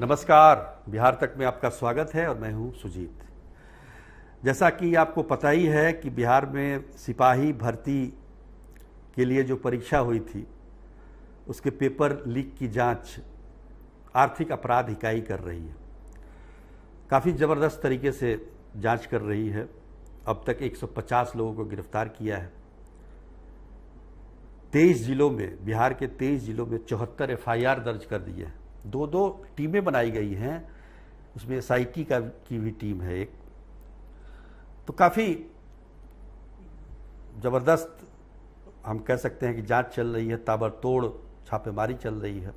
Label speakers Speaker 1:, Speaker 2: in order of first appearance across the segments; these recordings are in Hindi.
Speaker 1: नमस्कार। बिहार तक में आपका स्वागत है और मैं हूं सुजीत। जैसा कि आपको पता ही है कि बिहार में सिपाही भर्ती के लिए जो परीक्षा हुई थी उसके पेपर लीक की जांच आर्थिक अपराध इकाई कर रही है। काफ़ी ज़बरदस्त तरीके से जांच कर रही है। अब तक 150 लोगों को गिरफ्तार किया है। 23 जिलों में, बिहार के 23 जिलों में 74 FIR दर्ज कर दिए हैं। दो टीमें बनाई गई हैं, उसमें SIT की भी टीम है एक। तो काफ़ी ज़बरदस्त हम कह सकते हैं कि जांच चल रही है, ताबड़तोड़ छापेमारी चल रही है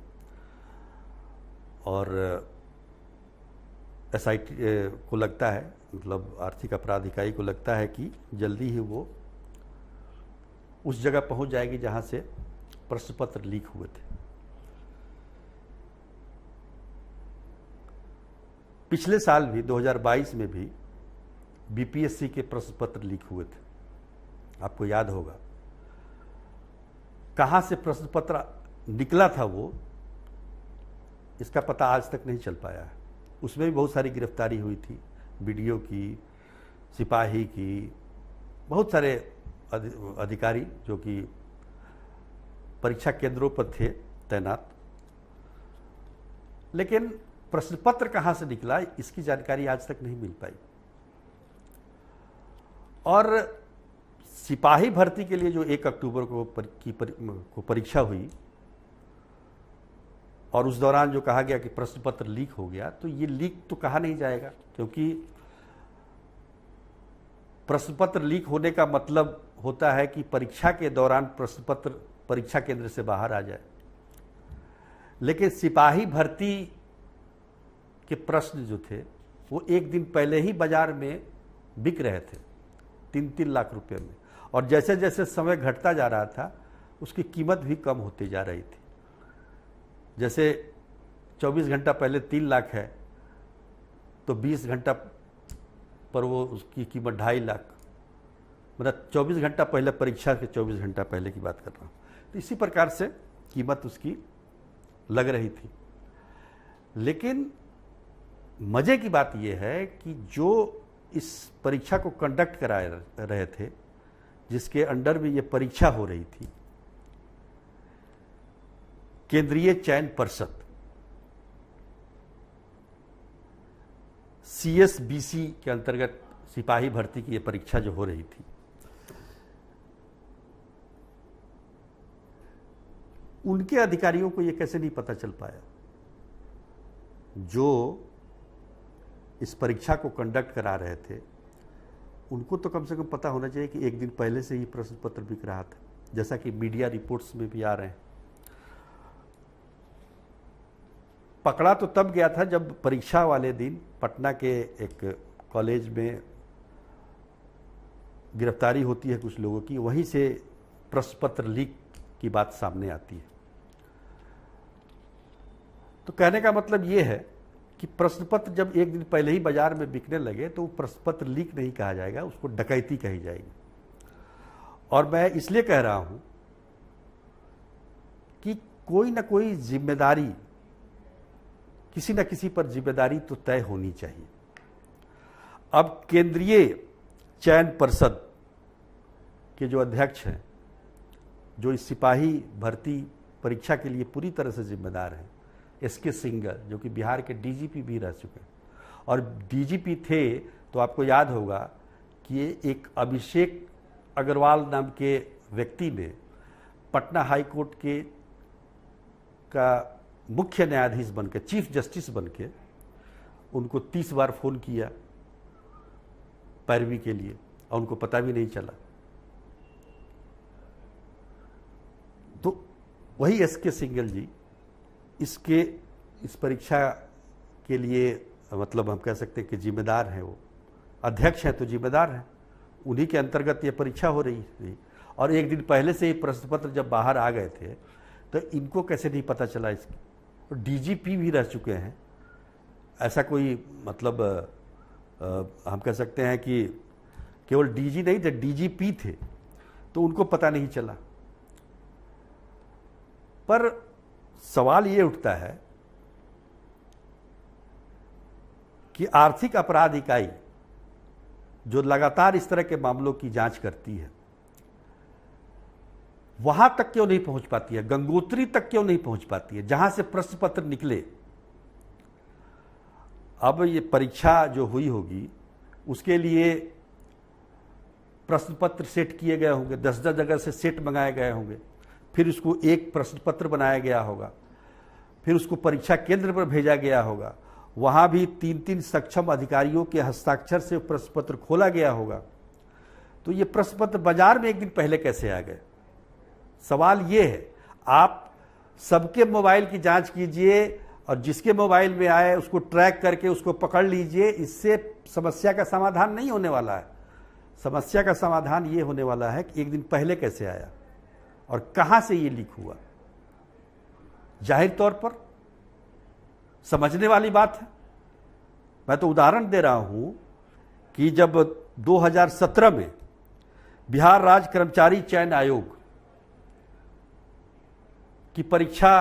Speaker 1: और SIT को लगता है, मतलब आर्थिक अपराध इकाई को लगता है कि जल्दी ही वो उस जगह पहुंच जाएगी जहां से प्रश्न पत्र लीक हुए थे। पिछले साल भी 2022 में भी BPSC के प्रश्न पत्र लीक हुए थे, आपको याद होगा। कहां से प्रश्न पत्र निकला था वो, इसका पता आज तक नहीं चल पाया है। उसमें भी बहुत सारी गिरफ्तारी हुई थी, BDO की, सिपाही की, बहुत सारे अधिकारी जो कि परीक्षा केंद्रों पर थे तैनात। लेकिन प्रश्न पत्र कहां से निकला इसकी जानकारी आज तक नहीं मिल पाई। और सिपाही भर्ती के लिए जो 1 अक्टूबर को परीक्षा हुई और उस दौरान जो कहा गया कि प्रश्न पत्र लीक हो गया, तो ये लीक तो कहा नहीं जाएगा, क्योंकि प्रश्न पत्र लीक होने का मतलब होता है कि परीक्षा के दौरान प्रश्न पत्र परीक्षा केंद्र से बाहर आ जाए। लेकिन सिपाही भर्ती के प्रश्न जो थे वो एक दिन पहले ही बाजार में बिक रहे थे 3-3 लाख रुपए में, और जैसे जैसे समय घटता जा रहा था उसकी कीमत भी कम होती जा रही थी। जैसे 24 घंटा पहले 3 लाख है तो 20 घंटा पर वो उसकी कीमत 2.5 लाख, मतलब 24 घंटा पहले, परीक्षा के 24 घंटा पहले की बात कर रहा हूँ। तो इसी प्रकार से कीमत उसकी लग रही थी। लेकिन मजे की बात यह है कि जो इस परीक्षा को कंडक्ट करा रहे थे, जिसके अंडर में ये परीक्षा हो रही थी, केंद्रीय चयन पर्षद CSBC के अंतर्गत सिपाही भर्ती की ये परीक्षा जो हो रही थी, उनके अधिकारियों को ये कैसे नहीं पता चल पाया, जो इस परीक्षा को कंडक्ट करा रहे थे उनको तो कम से कम पता होना चाहिए कि एक दिन पहले से ही प्रश्न पत्र बिक रहा था, जैसा कि मीडिया रिपोर्ट्स में भी आ रहे हैं। पकड़ा तो तब गया था जब परीक्षा वाले दिन पटना के एक कॉलेज में गिरफ्तारी होती है कुछ लोगों की, वहीं से प्रश्न पत्र लीक की बात सामने आती है। तो कहने का मतलब ये है कि प्रश्न पत्र जब एक दिन पहले ही बाजार में बिकने लगे तो प्रश्न पत्र लीक नहीं कहा जाएगा, उसको डकैती कही जाएगी। और मैं इसलिए कह रहा हूं कि कोई ना कोई जिम्मेदारी, किसी न किसी पर जिम्मेदारी तो तय होनी चाहिए। अब केंद्रीय चयन पर्षद के जो अध्यक्ष हैं, जो इस सिपाही भर्ती परीक्षा के लिए पूरी तरह से जिम्मेदार हैं, SK सिंघल, जो कि बिहार के DGP भी रह चुके हैं, और DGP थे तो आपको याद होगा कि एक अभिषेक अग्रवाल नाम के व्यक्ति ने पटना हाई कोर्ट के का मुख्य न्यायाधीश बनकर, चीफ जस्टिस बनकर, उनको 30 बार फोन किया पैरवी के लिए और उनको पता भी नहीं चला। तो वही SK सिंघल जी इस परीक्षा के लिए, मतलब हम कह सकते हैं कि जिम्मेदार हैं, वो अध्यक्ष हैं तो जिम्मेदार हैं, उन्हीं के अंतर्गत ये परीक्षा हो रही थी। और एक दिन पहले से ही प्रश्न पत्र जब बाहर आ गए थे तो इनको कैसे नहीं पता चला इसकी। तो DGP भी रह चुके हैं, ऐसा कोई मतलब हम कह सकते हैं कि केवल DG नहीं थे, DGP थे, तो उनको पता नहीं चला। पर सवाल ये उठता है कि आर्थिक अपराध इकाई जो लगातार इस तरह के मामलों की जांच करती है, वहां तक क्यों नहीं पहुंच पाती है, गंगोत्री तक क्यों नहीं पहुंच पाती है, जहां से प्रश्न पत्र निकले। अब ये परीक्षा जो हुई होगी उसके लिए प्रश्न पत्र सेट किए गए होंगे, 10-10 जगह से सेट मंगाए गए होंगे, फिर उसको एक प्रश्न पत्र बनाया गया होगा, फिर उसको परीक्षा केंद्र पर भेजा गया होगा, वहां भी 3-3 सक्षम अधिकारियों के हस्ताक्षर से प्रश्न पत्र खोला गया होगा। तो ये प्रश्न पत्र बाजार में एक दिन पहले कैसे आ गए? सवाल ये है, आप सबके मोबाइल की जांच कीजिए और जिसके मोबाइल में आए उसको ट्रैक करके उसको पकड़ लीजिए, इससे समस्या का समाधान नहीं होने वाला है। समस्या का समाधान ये होने वाला है कि एक दिन पहले कैसे आया और कहां से ये लीक हुआ। जाहिर तौर पर समझने वाली बात है। मैं तो उदाहरण दे रहा हूं कि जब 2017 में बिहार राज्य कर्मचारी चयन आयोग की परीक्षा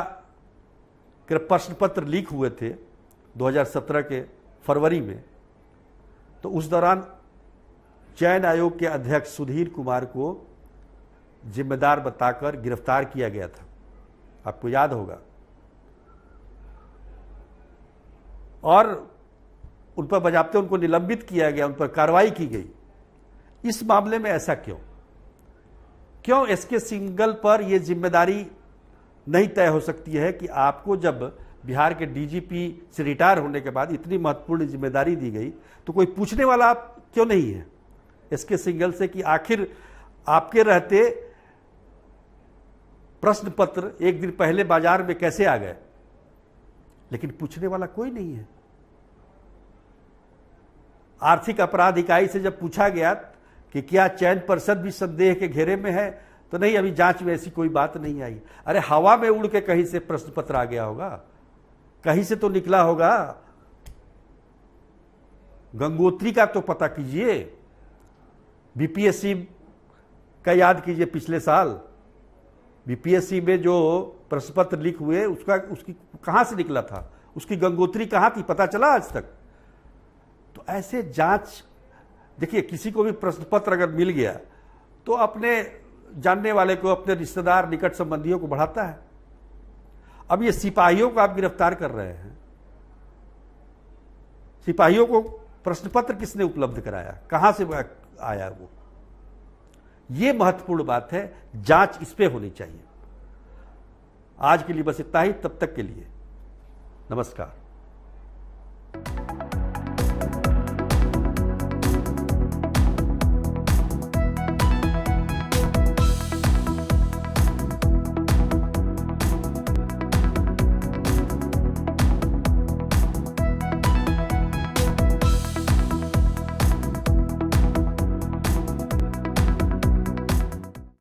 Speaker 1: के प्रश्न पत्र लीक हुए थे 2017 के फरवरी में, तो उस दौरान चयन आयोग के अध्यक्ष सुधीर कुमार को जिम्मेदार बताकर गिरफ्तार किया गया था, आपको याद होगा, और उन पर बजाबते उनको निलंबित किया गया, उन पर कार्रवाई की गई। इस मामले में ऐसा क्यों एसके सिंघल पर यह जिम्मेदारी नहीं तय हो सकती है कि आपको जब बिहार के डीजीपी से रिटायर होने के बाद इतनी महत्वपूर्ण जिम्मेदारी दी गई तो कोई पूछने वाला क्यों नहीं है एसके सिंघल से कि आखिर आपके रहते प्रश्न पत्र एक दिन पहले बाजार में कैसे आ गए? लेकिन पूछने वाला कोई नहीं है। आर्थिक अपराध इकाई से जब पूछा गया कि क्या चयन पर्षद भी संदेह के घेरे में है, तो नहीं, अभी जांच में ऐसी कोई बात नहीं आई। अरे हवा में उड़ के कहीं से प्रश्न पत्र आ गया होगा, कहीं से तो निकला होगा। गंगोत्री का तो पता कीजिए, बीपीएससी का याद कीजिए, पिछले साल बीपीएससी में जो प्रश्न पत्र लीक हुए उसकी कहां से निकला था, उसकी गंगोत्री कहां थी, पता चला आज तक? तो ऐसे जांच, देखिए किसी को भी प्रश्न पत्र अगर मिल गया तो अपने जानने वाले को, अपने रिश्तेदार निकट संबंधियों को बढ़ाता है। अब ये सिपाहियों को आप गिरफ्तार कर रहे हैं, सिपाहियों को प्रश्न पत्र किसने उपलब्ध कराया, कहां से आया वो? ये महत्वपूर्ण बात है, जांच इस पे होनी चाहिए। आज के लिए बस इतना ही, तब तक के लिए नमस्कार।